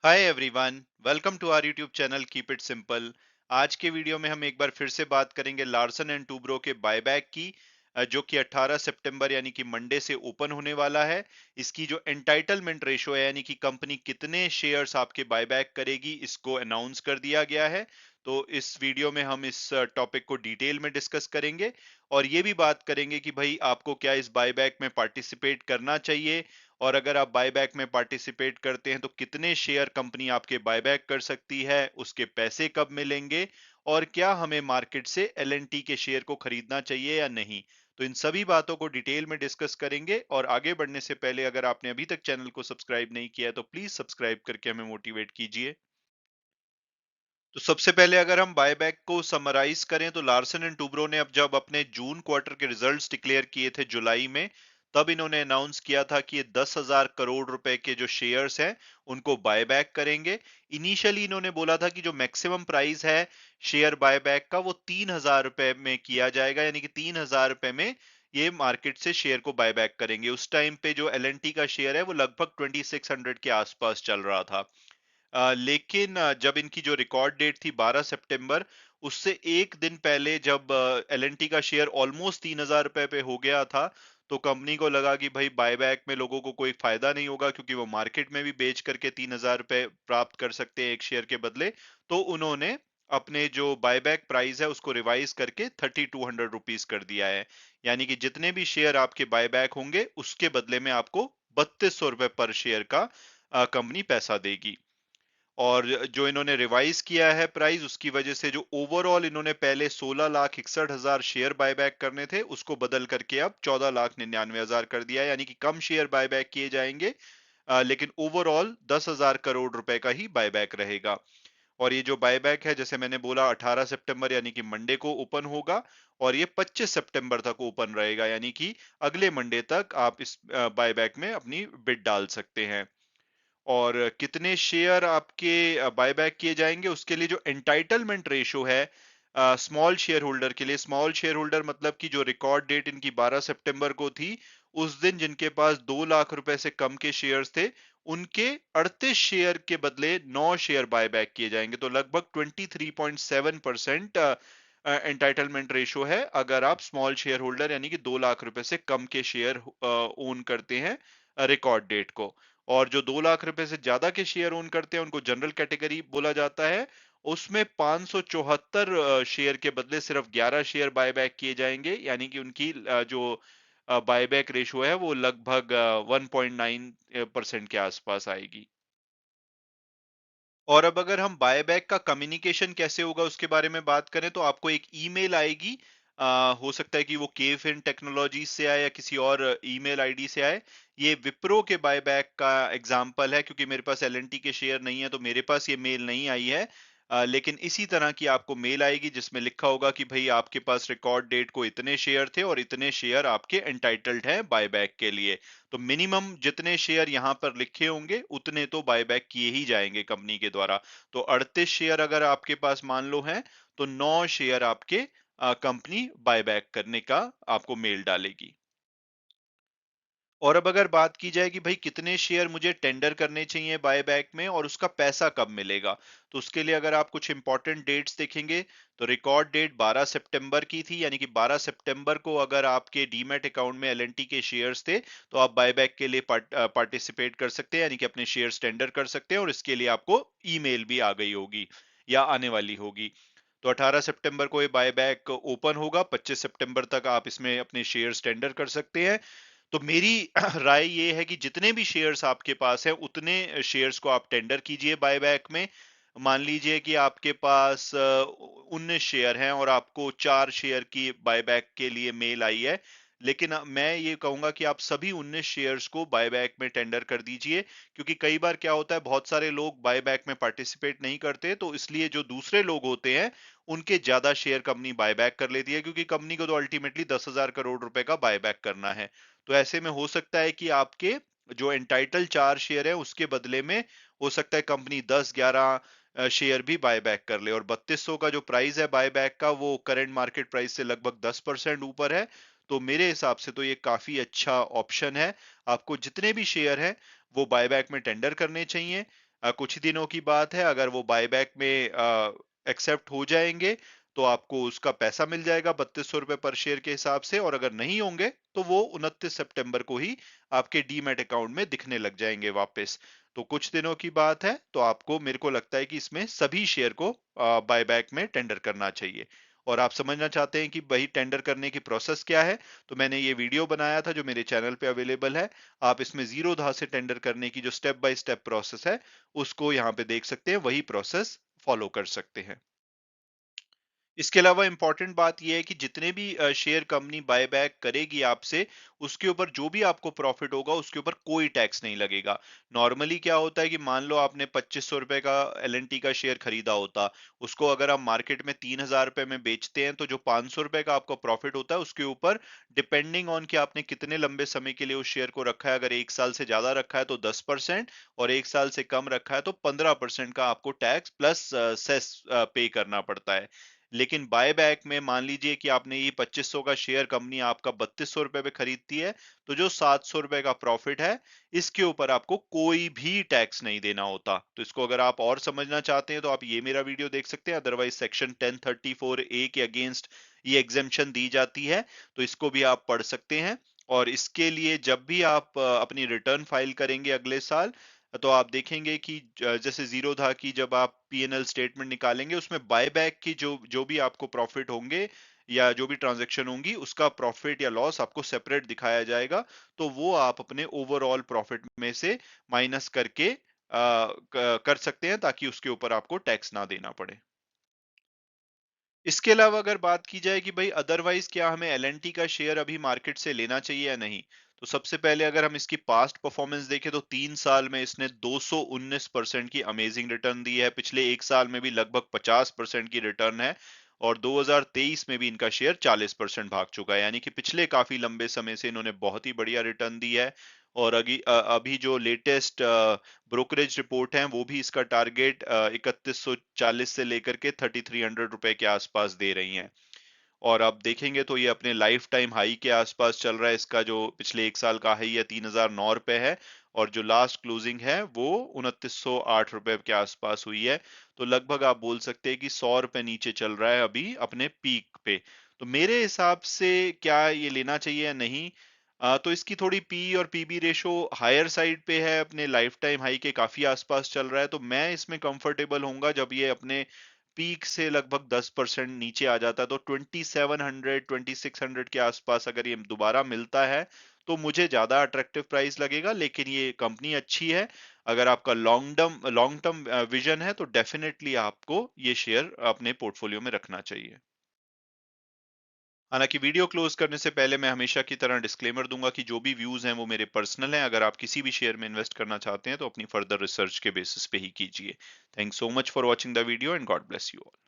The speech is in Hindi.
Hi everyone, welcome to our YouTube channel keep it simple. आज के वीडियो में हम एक बार फिर से बात करेंगे लार्सन एंड टूब्रो के बायबैक की, जो कि 18 सितंबर यानी कि मंडे से ओपन होने वाला है। इसकी जो एंटाइटलमेंट रेशो है यानी कि कंपनी कितने शेयर्स आपके बायबैक करेगी, इसको अनाउंस कर दिया गया है। तो इस वीडियो में हम इस टॉपिक को डिटेल में डिस्कस करेंगे और ये भी बात करेंगे कि भाई आपको क्या इस बायबैक में पार्टिसिपेट करना चाहिए, और अगर आप बायबैक में पार्टिसिपेट करते हैं तो कितने शेयर कंपनी आपके बायबैक कर सकती है, उसके पैसे कब मिलेंगे, और क्या हमें मार्केट से एलएनटी के शेयर को खरीदना चाहिए या नहीं। तो इन सभी बातों को डिटेल में डिस्कस करेंगे, और आगे बढ़ने से पहले अगर आपने अभी तक चैनल को सब्सक्राइब नहीं किया है तो प्लीज सब्सक्राइब करके हमें मोटिवेट कीजिए। तो सबसे पहले अगर हम बायबैक को समराइज करें तो लार्सन एंड टूब्रो ने अब जब अपने जून क्वार्टर के रिजल्ट्स डिक्लेयर किए थे जुलाई में, तब इन्होंने अनाउंस किया था कि ये 10,000 करोड़ रुपए के जो शेयर्स हैं उनको बायबैक करेंगे। इनिशियली इन्होंने बोला था कि जो मैक्सिमम प्राइस है शेयर बायबैक का वो 3,000 रुपए में किया जाएगा, यानी कि 3,000 रुपए में ये मार्केट से शेयर को बायबैक करेंगे। उस टाइम पे जो एलएनटी का शेयर है वो लगभग 2600 के आसपास चल रहा था। लेकिन जब इनकी जो रिकॉर्ड डेट थी 12 सितंबर, उससे एक दिन पहले जब एलएनटी का शेयर ऑलमोस्ट 3,000 रुपए पे हो गया था, तो कंपनी को लगा कि भाई बायबैक में लोगों को कोई फायदा नहीं होगा, क्योंकि वो मार्केट में भी बेच करके 3,000 रुपए प्राप्त कर सकते हैं एक शेयर के बदले। तो उन्होंने अपने जो बायबैक प्राइस है उसको रिवाइज करके 3,200 रुपीज कर दिया है। यानी कि जितने भी शेयर आपके बायबैक होंगे उसके बदले में आपको 3,200 रुपए पर शेयर का कंपनी पैसा देगी। और जो इन्होंने रिवाइज किया है प्राइस, उसकी वजह से जो ओवरऑल इन्होंने पहले 16,61,000 शेयर बायबैक करने थे उसको बदल करके अब 14,99,000 कर दिया है, यानी कि कम शेयर बायबैक किए जाएंगे। लेकिन ओवरऑल 10,000 करोड़ रुपए का ही बायबैक रहेगा। और ये जो बायबैक है, जैसे मैंने बोला, 18 सितंबर यानी कि मंडे को ओपन होगा, और ये 25 सितंबर तक ओपन रहेगा, यानी कि अगले मंडे तक आप इस बायबैक में अपनी बिड डाल सकते हैं। और कितने शेयर आपके बायबैक किए जाएंगे उसके लिए जो एंटाइटलमेंट रेशो है स्मॉल शेयर होल्डर के लिए, स्मॉल शेयर होल्डर मतलब कि जो रिकॉर्ड डेट इनकी 12 सितंबर को थी, उस दिन जिनके पास 2 लाख रुपए से कम के शेयर्स थे, उनके 38 शेयर के बदले 9 शेयर बायबैक किए जाएंगे। तो लगभग 23.7% एंटाइटलमेंट रेशो है अगर आप स्मॉल शेयर होल्डर यानी कि 2 लाख रुपए से कम के शेयर ओन करते हैं रिकॉर्ड डेट को। और जो 2 लाख रुपए से ज्यादा के शेयर ओन करते हैं उनको जनरल कैटेगरी बोला जाता है। उसमें 574 शेयर के बदले सिर्फ 11 शेयर बायबैक किए जाएंगे, यानी कि उनकी जो बायबैक रेशो है वो लगभग 1.9% के आसपास आएगी। और अब अगर हम बायबैक का कम्युनिकेशन कैसे होगा उसके बारे में बात करें तो आपको एक ईमेल आएगी। हो सकता है कि वो केफिन टेक्नोलॉजीज से आए या किसी और ईमेल आईडी से आए। ये विप्रो के बायबैक का एग्जाम्पल है, क्योंकि मेरे पास एलएनटी के शेयर नहीं है तो मेरे पास ये मेल नहीं आई है। लेकिन इसी तरह की आपको मेल आएगी जिसमें लिखा होगा कि भाई आपके पास रिकॉर्ड डेट को इतने शेयर थे और इतने शेयर आपके एंटाइटल्ड हैं बायबैक के लिए। तो मिनिमम जितने शेयर यहाँ पर लिखे होंगे उतने तो बायबैक किए ही जाएंगे कंपनी के द्वारा। तो 38 शेयर अगर आपके पास मान लो हैं, तो 9 शेयर आपके कंपनी बायबैक करने का आपको मेल डालेगी। और अब अगर बात की जाए कि भाई कितने शेयर मुझे टेंडर करने चाहिए बायबैक में और उसका पैसा कब मिलेगा, तो उसके लिए अगर आप कुछ इंपॉर्टेंट डेट्स देखेंगे, तो रिकॉर्ड डेट 12 सितंबर की थी, यानी कि 12 सितंबर को अगर आपके डीमैट अकाउंट में एलएनटी के शेयर्स थे तो आप बायबैक के लिए पार्टिसिपेट कर सकते हैं, यानी कि अपने शेयर्स टेंडर कर सकते हैं, और इसके लिए आपको ईमेल भी आ गई होगी या आने वाली होगी। तो 18 सितंबर को ये बायबैक ओपन होगा, 25 सितंबर तक आप इसमें अपने शेयर्स टेंडर कर सकते हैं। तो मेरी राय ये है कि जितने भी शेयर्स आपके पास हैं उतने शेयर्स को आप टेंडर कीजिए बायबैक में। मान लीजिए कि आपके पास 19 शेयर हैं और आपको 4 शेयर की बायबैक के लिए मेल आई है, लेकिन मैं ये कहूंगा कि आप सभी 19 शेयर्स को बायबैक में टेंडर कर दीजिए, क्योंकि कई बार क्या होता है, बहुत सारे लोग बायबैक में पार्टिसिपेट नहीं करते, तो इसलिए जो दूसरे लोग होते हैं उनके ज्यादा शेयर कंपनी बायबैक कर लेती है, क्योंकि कंपनी को तो अल्टीमेटली 10,000 करोड़ रुपए का बायबैक करना है। तो ऐसे में हो सकता है कि आपके जो एंटाइटल 4 शेयर है उसके बदले में हो सकता है कंपनी 10-11 शेयर भी बायबैक कर ले, और 3200 का जो प्राइस है बायबैक का वो करंट मार्केट प्राइस से लगभग 10% ऊपर है। तो मेरे हिसाब से तो ये काफी अच्छा ऑप्शन है। आपको जितने भी शेयर हैं वो बायबैक में टेंडर करने चाहिए। कुछ ही दिनों की बात है, अगर वो बायबैक में एक्सेप्ट हो जाएंगे तो आपको उसका पैसा मिल जाएगा 3200 रुपए पर शेयर के हिसाब से, और अगर नहीं होंगे तो वो 29 सितंबर को ही आपके डीमैट अकाउंट में दिखने लग जाएंगे वापस। तो कुछ दिनों की बात है, तो आपको, मेरे को लगता है कि इसमें सभी शेयर को बायबैक में टेंडर करना चाहिए। और आप समझना चाहते हैं कि वही टेंडर करने की प्रोसेस क्या है, तो मैंने ये वीडियो बनाया था जो मेरे चैनल पे अवेलेबल है। आप इसमें जीरो धा से टेंडर करने की जो स्टेप बाय स्टेप प्रोसेस है उसको यहाँ पे देख सकते हैं, वही प्रोसेस फॉलो कर सकते हैं। इसके अलावा इंपॉर्टेंट बात यह है कि जितने भी शेयर कंपनी बायबैक करेगी आपसे, उसके ऊपर जो भी आपको प्रॉफिट होगा उसके ऊपर कोई टैक्स नहीं लगेगा। नॉर्मली क्या होता है कि मान लो आपने 2500 रुपए का एलएनटी का शेयर खरीदा होता, उसको अगर आप मार्केट में 3000 रुपए में बेचते हैं, तो जो 500 रुपए का आपका प्रॉफिट होता है उसके ऊपर, डिपेंडिंग ऑन कि आपने कितने लंबे समय के लिए उस शेयर को रखा है, अगर 1 साल से ज्यादा रखा है तो 10%, और 1 साल से कम रखा है तो 15% का आपको टैक्स प्लस सेस पे करना पड़ता है। लेकिन बायबैक में मान लीजिए कि आपने ये 2500 का शेयर कंपनी आपका 3200 रुपए पे खरीदती है, तो जो 700 रुपए का प्रॉफिट है, इसके ऊपर आपको कोई भी टैक्स नहीं देना होता। तो इसको अगर आप और समझना चाहते हैं तो आप ये मेरा वीडियो देख सकते हैं, अदरवाइज सेक्शन 1034A के अगेंस्ट ये एग्जेम्पशन दी जाती है, तो इसको भी आप पढ़ सकते हैं। और इसके लिए जब भी आप अपनी रिटर्न फाइल करेंगे अगले साल, तो आप देखेंगे कि जैसे जीरो था कि जब आप पीएनएल स्टेटमेंट निकालेंगे, उसमें बायबैक की जो जो भी आपको प्रॉफिट होंगे या जो भी ट्रांजैक्शन होंगी, उसका प्रॉफिट या लॉस आपको सेपरेट दिखाया जाएगा। तो वो आप अपने ओवरऑल प्रॉफिट में से माइनस करके कर सकते हैं, ताकि उसके ऊपर आपको टैक्स ना देना पड़े। इसके अलावा अगर बात की जाए कि भाई अदरवाइज क्या हमें एलएनटी का शेयर अभी मार्केट से लेना चाहिए या नहीं, तो सबसे पहले अगर हम इसकी पास्ट परफॉर्मेंस देखें तो 3 साल में इसने 219% की अमेजिंग रिटर्न दी है, पिछले 1 साल में भी लगभग 50% की रिटर्न है, और 2023 में भी इनका शेयर 40% भाग चुका है, यानी कि पिछले काफी लंबे समय से इन्होंने बहुत ही बढ़िया रिटर्न दी है। और अभी जो लेटेस्ट ब्रोकरेज रिपोर्ट है, वो भी इसका टारगेट 3140 से लेकर के 3300 रुपए के आसपास दे रही हैं। और आप देखेंगे तो ये अपने लाइफ टाइम हाई के आसपास चल रहा है, इसका जो पिछले 1 साल का हाई है 3009 रुपए है, और जो लास्ट क्लोजिंग है वो 2908 रुपए के आसपास हुई है। तो लगभग आप बोल सकते हैं कि 100 रुपए नीचे चल रहा है अभी अपने पीक पे। तो मेरे हिसाब से क्या ये लेना चाहिए या नहीं, तो इसकी थोड़ी पी और पीबी रेशो हायर साइड पे है, अपने लाइफ टाइम हाई के काफी आसपास चल रहा है, तो मैं इसमें कंफर्टेबल होऊंगा जब ये अपने पीक से लगभग 10% नीचे आ जाता है। तो 2700 2600 के आसपास अगर ये दोबारा मिलता है, तो मुझे ज्यादा अट्रैक्टिव प्राइस लगेगा। लेकिन ये कंपनी अच्छी है, अगर आपका लॉन्ग टर्म विजन है तो डेफिनेटली आपको ये शेयर अपने पोर्टफोलियो में रखना चाहिए। हालांकि वीडियो क्लोज करने से पहले मैं हमेशा की तरह डिस्क्लेमर दूंगा कि जो भी व्यूज हैं वो मेरे पर्सनल हैं। अगर आप किसी भी शेयर में इन्वेस्ट करना चाहते हैं तो अपनी फर्दर रिसर्च के बेसिस पे ही कीजिए। Thanks so much for watching the video and God bless you all.